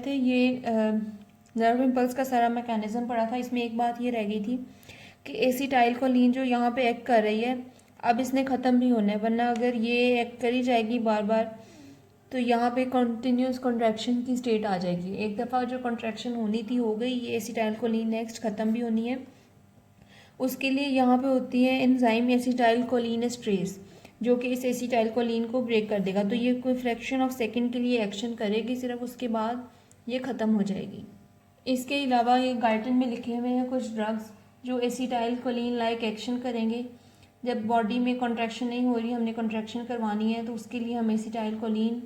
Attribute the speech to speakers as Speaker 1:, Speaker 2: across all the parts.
Speaker 1: थे ये nerve impulse का सारा मैकेनिज्म पढ़ा था। इसमें एक बात ये रह गई थी कि एसिटाइलकोलिन जो यहाँ पे एक्ट कर रही है, अब इसने ख़त्म भी होना है, वरना अगर ये एक्ट करी जाएगी बार बार तो यहाँ पे कंटिन्यूस कॉन्ट्रैक्शन की स्टेट आ जाएगी। एक दफ़ा जो कॉन्ट्रैक्शन होनी थी हो गई, ये एसिटाइलकोलिन नेक्स्ट ख़त्म भी होनी है। उसके लिए यहाँ पे होती है एंजाइम एसिटाइलकोलिन एस्ट्रेस, जो कि इस एसिटाइलकोलिन को ब्रेक कर देगा। तो ये कोई फ्रैक्शन ऑफ सेकंड के लिए एक्शन करेगी सिर्फ, उसके बाद ये ख़त्म हो जाएगी। इसके अलावा ये गाइडलाइन में लिखे हुए हैं कुछ ड्रग्स जो एसिटाइलकोलिन लाइक एक्शन करेंगे। जब बॉडी में कॉन्ट्रैक्शन नहीं हो रही, हमने कॉन्ट्रैक्शन करवानी है, तो उसके लिए हम एसिटाइलकोलिन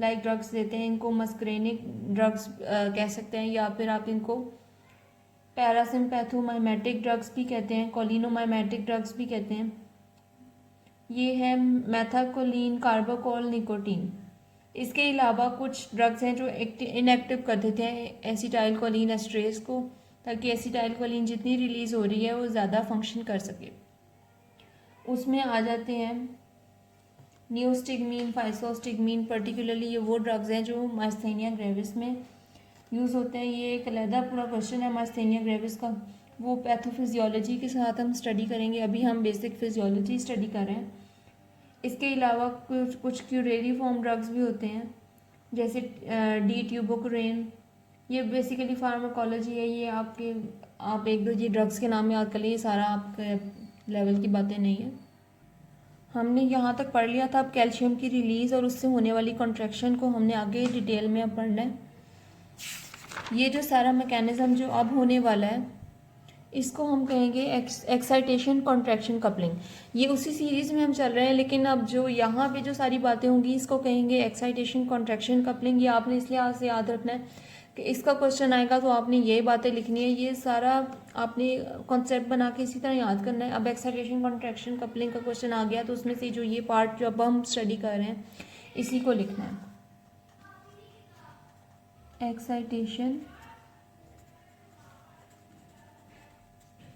Speaker 1: लाइक ड्रग्स देते हैं। इनको मस्करेनिक ड्रग्स कह सकते हैं, या फिर आप इनको पैरासिम्पैथोमाइमेटिक ड्रग्स भी कहते हैं, कोलिनोमाइमेटिक ड्रग्स भी कहते हैं। ये है मेथाकोलिन, कार्बाकोल, निकोटीन। इसके अलावा कुछ ड्रग्स हैं जो इनएक्टिव कर देते हैं एसिटाइलकोलिन एस्ट्रेस को, ताकि एसिटाइलकोलिन जितनी रिलीज़ हो रही है वो ज़्यादा फंक्शन कर सके। उसमें आ जाते हैं नियोस्टिग्मीन, फाइसोस्टिग्मीन। पर्टिकुलरली ये वो ड्रग्स हैं जो मास्थेनिया ग्रेविस में यूज़ होते हैं। ये एक अलहदा पूरा क्वेश्चन है मास्थेनिया ग्रेविस का, वो पैथोफिजियोलॉजी के साथ हम स्टडी करेंगे। अभी हम बेसिक फिजियोलॉजी स्टडी कर रहे हैं। इसके अलावा कुछ क्यूरेरिफॉर्म ड्रग्स भी होते हैं, जैसे डी ट्यूबोकुरेन। ये बेसिकली फार्माकोलॉजी है, ये आप एक दो ये ड्रग्स के नाम याद कर लिए, सारा आपके लेवल की बातें नहीं है। हमने यहाँ तक पढ़ लिया था। अब कैल्शियम की रिलीज़ और उससे होने वाली कॉन्ट्रैक्शन को हमने आगे डिटेल में अब पढ़ना है। ये जो सारा मैकेनिज्म जो अब होने वाला है, इसको हम कहेंगे एक्साइटेशन कॉन्ट्रैक्शन कपलिंग। ये उसी सीरीज में हम चल रहे हैं, लेकिन अब जो यहाँ पे जो सारी बातें होंगी इसको कहेंगे एक्साइटेशन कॉन्ट्रैक्शन कपलिंग। ये आपने इसलिए से याद रखना है कि इसका क्वेश्चन आएगा तो आपने ये बातें लिखनी है, ये सारा आपने कॉन्सेप्ट बना के इसी तरह याद करना है। अब एक्साइटेशन कॉन्ट्रैक्शन कपलिंग का क्वेश्चन आ गया तो उसमें से जो ये पार्ट जो अब हम स्टडी कर रहे हैं इसी को लिखना है, एक्साइटेशन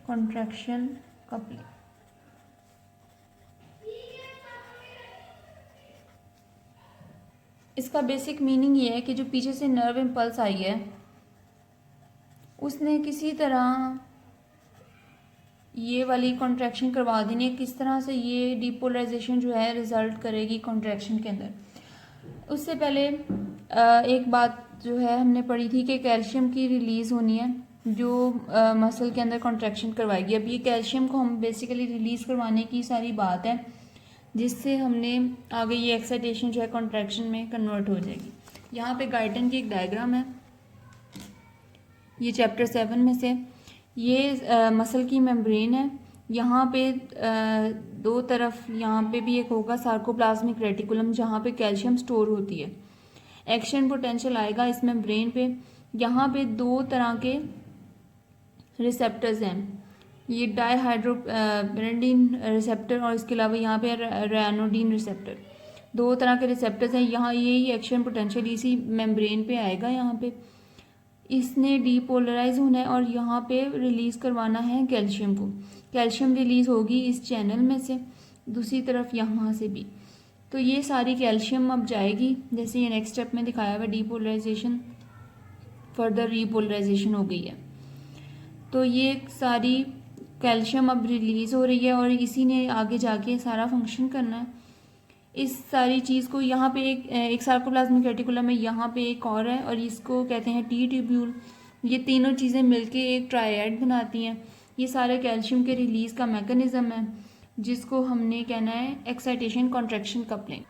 Speaker 1: कॉन्ट्रैक्शन कपलिंग। इसका बेसिक मीनिंग ये है कि जो पीछे से नर्व इम्पल्स आई है उसने किसी तरह ये वाली कॉन्ट्रैक्शन करवा देनी है। किस तरह से ये डिपोलराइजेशन जो है रिजल्ट करेगी कॉन्ट्रैक्शन के अंदर। उससे पहले एक बात जो है हमने पढ़ी थी कि कैल्शियम की रिलीज़ होनी है जो मसल के अंदर कॉन्ट्रैक्शन करवाएगी। अब ये कैल्शियम को हम बेसिकली रिलीज़ करवाने की सारी बात है, जिससे हमने आगे ये एक्साइटेशन जो है कॉन्ट्रैक्शन में कन्वर्ट हो जाएगी। यहाँ पे गाइडन की एक डायग्राम है, ये चैप्टर 7 में से। ये मसल की मेम्ब्रेन है। यहाँ पे दो तरफ, यहाँ पे भी एक होगा सार्कोप्लाज्मिक रेटिकुलम जहाँ पे कैल्शियम स्टोर होती है। एक्शन पोटेंशियल आएगा इस मेम्ब्रेन पे। यहाँ पे दो तरह के रिसेप्टर्स हैं, ये डाईहाइड्रोपिरिडीन रिसेप्टर और इसके अलावा यहाँ पे रैनोडीन रिसेप्टर। दो तरह के रिसेप्टर्स हैं। यहाँ यही एक्शन पोटेंशियल इसी मेम्ब्रेन पे आएगा। यहाँ पे इसने डीपोलराइज होना है और यहाँ पे रिलीज़ करवाना है कैल्शियम को। कैल्शियम रिलीज़ होगी इस चैनल में से, दूसरी तरफ यहाँ से भी। तो ये सारी कैल्शियम अब जाएगी, जैसे ये नेक्स्ट स्टेप में दिखाया हुआ डीपोलराइजेशन, फर्दर रीपोलराइजेशन हो गई है। तो ये सारी कैल्शियम अब रिलीज़ हो रही है और इसी ने आगे जाके सारा फंक्शन करना है। इस सारी चीज़ को यहाँ पे एक सार्कोप्लाज्मिक रेटिकुलम है, यहाँ पे एक और है और इसको कहते हैं टी ट्यूब्यूल। ये तीनों चीज़ें मिलके एक ट्रायड बनाती हैं। ये सारे कैल्शियम के रिलीज़ का मैकेनिज्म है, जिसको हमने कहना है एक्साइटेशन कॉन्ट्रैक्शन कपलिंग।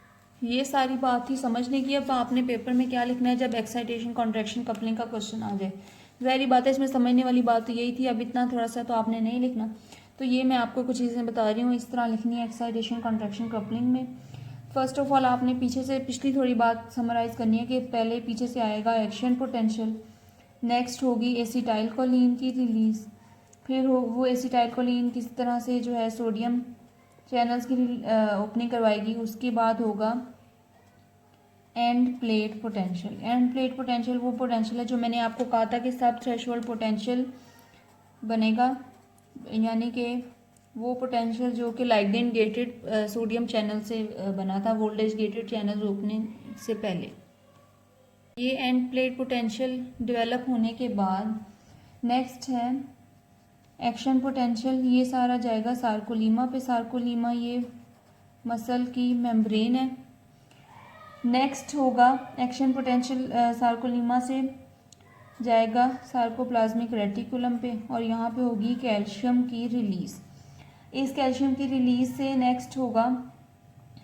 Speaker 1: ये सारी बात ही समझने की। अब आपने पेपर में क्या लिखना है जब एक्साइटेशन कॉन्ट्रैक्शन कपलिंग का क्वेश्चन आ जाए। ज़ाहिर बात है इसमें समझने वाली बात तो यही थी, अब इतना थोड़ा सा तो आपने नहीं लिखना। तो ये मैं आपको कुछ चीज़ें बता रही हूँ, इस तरह लिखनी है एक्साइटेशन कॉन्ट्रैक्शन कपलिंग में। फर्स्ट ऑफ ऑल आपने पीछे से पिछली थोड़ी बात समराइज़ करनी है कि पहले पीछे से आएगा एक्शन पोटेंशियल, नेक्स्ट होगी एसिटाइलकोलिन की रिलीज़, फिर वो एसिटाइलकोलिन किस तरह से जो है सोडियम चैनल्स की ओपनिंग करवाएगी। उसके बाद होगा end plate potential. End plate potential वो पोटेंशियल है जो मैंने आपको कहा था कि सब थ्रेशोल्ड पोटेंशियल बनेगा, यानी कि वो पोटेंशियल जो कि लाइगेंड गेटेड सोडियम चैनल से बना था, वोल्टेज गेटेड चैनल ओपनिंग से पहले। ये एंड प्लेट पोटेंशियल डेवलप होने के बाद नेक्स्ट है एक्शन पोटेंशियल। ये सारा जाएगा सार्कोलीमा पे। सार्कोलीमा ये मसल की मेम्ब्रेन है। नेक्स्ट होगा एक्शन पोटेंशियल सार्कोलीमा से जाएगा सार्कोप्लाज्मिक रेटिकुलम पे और यहाँ पे होगी कैल्शियम की रिलीज। इस कैल्शियम की रिलीज से नेक्स्ट होगा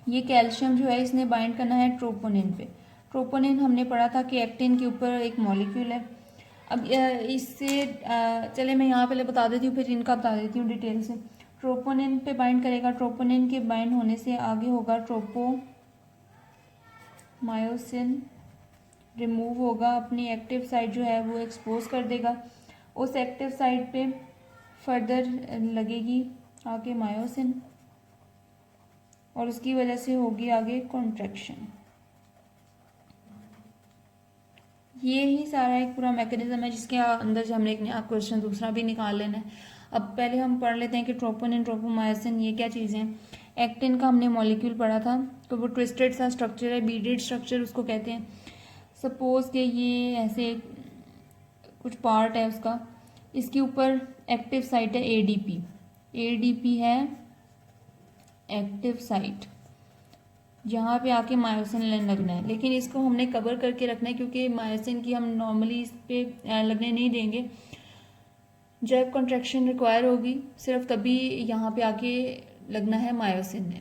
Speaker 1: ये कैल्शियम जो है इसने बाइंड करना है ट्रोपोनिन पे। ट्रोपोनिन हमने पढ़ा था कि एक्टिन के ऊपर एक मॉलिक्यूल है। अब इससे चले मैं यहाँ पहले बता देती हूँ फिर इनका बता देती हूँ डिटेल से। ट्रोपोनिन पे बाइंड करेगा। ट्रोपोनिन के बाइंड होने से आगे होगा ट्रोपोमायोसिन रिमूव होगा, अपनी एक्टिव साइट जो है वो एक्सपोज कर देगा। उस एक्टिव साइट पे फर्दर लगेगी आगे मायोसिन और उसकी वजह से होगी आगे कॉन्ट्रैक्शन। ये ही सारा एक पूरा मैकेनिज्म है जिसके अंदर से हमने एक नया क्वेश्चन दूसरा भी निकाल लेना है। अब पहले हम पढ़ लेते हैं कि ट्रोपोनिन ट्रोपोमायोसिन ये क्या चीज़ें हैं। एक्टिन का हमने मॉलिक्यूल पढ़ा था तो वो ट्विस्टेड सा स्ट्रक्चर है, बीडेड स्ट्रक्चर उसको कहते हैं। सपोज कि ये ऐसे कुछ पार्ट है उसका, इसके ऊपर एक्टिव साइट है एडीपी। एडीपी है एक्टिव साइट जहाँ पे आके मायोसिन लगना है, लेकिन इसको हमने कवर करके रखना है क्योंकि मायोसिन की हम नॉर्मली इस पे लगने नहीं देंगे। जब कॉन्ट्रैक्शन रिक्वायर होगी सिर्फ तभी यहाँ पे आके लगना है मायोसिन ने।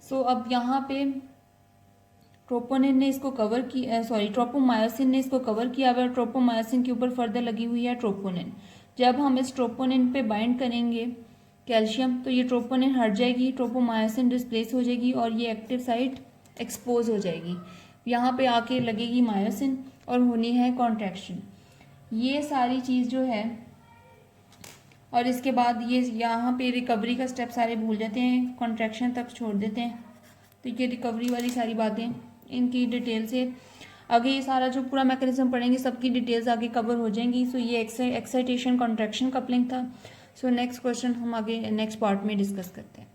Speaker 1: सो अब यहाँ पे ट्रोपोनिन ने इसको कवर किया, ट्रोपोमायोसिन ने इसको कवर किया हुआ है। ट्रोपोमायोसिन के ऊपर फर्दर लगी हुई है ट्रोपोनिन। जब हम इस ट्रोपोनिन पे बाइंड करेंगे कैल्शियम तो ये ट्रोपोनिन हट जाएगी, ट्रोपोमायोसिन डिस्प्लेस हो जाएगी और ये एक्टिव साइट एक्सपोज हो जाएगी। यहाँ पे आके लगेगी मायोसिन और होनी है कॉन्ट्रैक्शन। ये सारी चीज़ जो है और इसके बाद ये यहाँ पे रिकवरी का स्टेप सारे भूल जाते हैं, कॉन्ट्रैक्शन तक छोड़ देते हैं। तो ये रिकवरी वाली सारी बातें इनकी डिटेल से आगे ये सारा जो पूरा मैकेनिज्म पढ़ेंगे सबकी डिटेल्स आगे कवर हो जाएंगी। सो ये एक्साइटेशन कॉन्ट्रैक्शन कपलिंग था। सो नेक्स्ट क्वेश्चन हम आगे नेक्स्ट पार्ट में डिस्कस करते हैं।